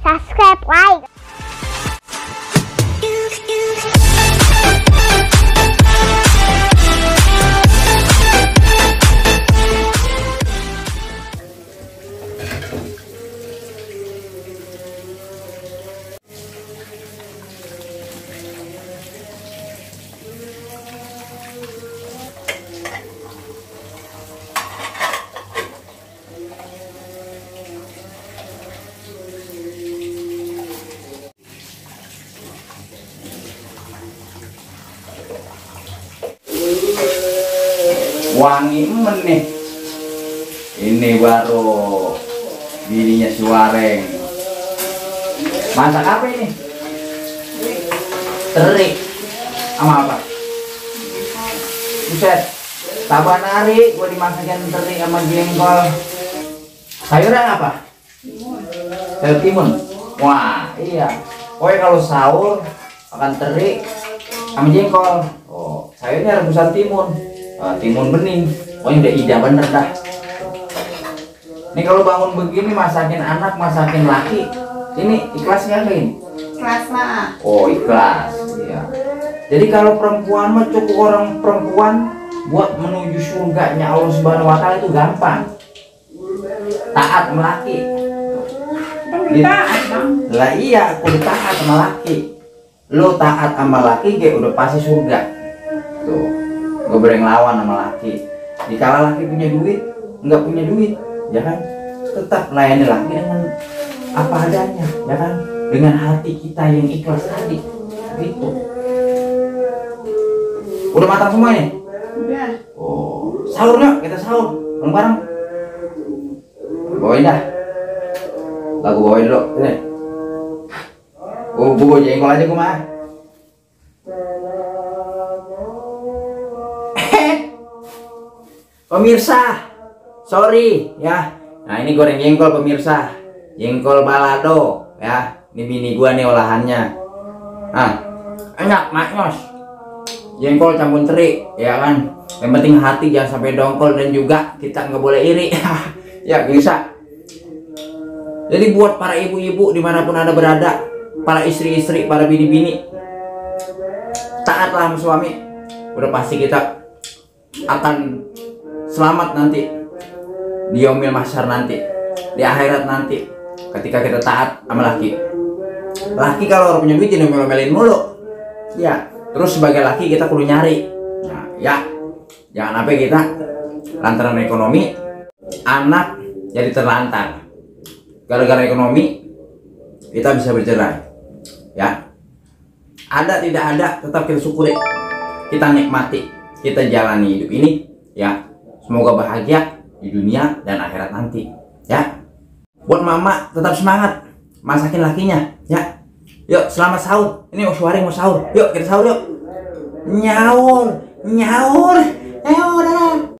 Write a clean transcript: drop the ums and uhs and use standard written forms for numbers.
subscribe, like. Wangi emen nih. Ini baru bininya si Wareng. Masak apa ini? Teri sama apa? Buset, sabar nari gua dimasakin teri sama jengkol. Sayuran apa? Sayur timun. Wah iya, pokoknya kalau sahur makan teri sama jengkol. Oh, sayurnya rebusan timun. Timun bening, pokoknya udah ida bener dah. Nih kalau bangun begini masakin anak, masakin laki, ini ikhlasnya apa ini? Ikhlas lah. Oh ikhlas, iya. Jadi kalau perempuan mah cukup orang perempuan buat menuju surganya Allah Subhanahu Wa Taala itu gampang. Taat sama laki. Taat bang. Lah iya, aku taat sama laki. Lo taat sama laki, kayak udah pasti surga. Tuh. Gue bereng lawan sama laki. Dikala laki punya duit, nggak punya duit, ya kan? Tetap layani laki dengan apa adanya, ya kan? Dengan hati kita yang ikhlas tadi, gitu. Udah matang semua ini? Udah. Oh, sahur yuk, kita sahur bareng-bareng. Bawain dah. Lagu bawain dulu, ini. Oh, gue bawa jengkol aja gue mah. Pemirsa, sorry ya. Nah ini goreng jengkol pemirsa, jengkol balado ya. Ini bini gua nih olahannya. Nah, enak maknyos. Jengkol campur teri, ya kan. Yang penting hati jangan sampai dongkol dan juga kita nggak boleh iri. Ya bisa. Jadi buat para ibu-ibu dimanapun anda berada, para istri-istri, para bini-bini, taatlah sama suami. Udah pasti kita akan selamat nanti di yaumil mahsyar, nanti di akhirat nanti ketika kita taat sama laki. Laki kalau orang punya duit jangan ngomel-ngomelin mulu ya. Terus sebagai laki kita kudu nyari. Nah ya, jangan sampai kita lantaran ekonomi anak jadi terlantar. Gara-gara ekonomi kita bisa bercerai ya. Ada tidak ada tetap kita syukuri, kita nikmati, kita jalani hidup ini ya. Semoga bahagia di dunia dan akhirat nanti ya. Buat mama tetap semangat masakin lakinya ya. Yuk selamat sahur. Ini Wareng mau sahur. Yuk kita sahur yuk. Nyaur nyaur. Udah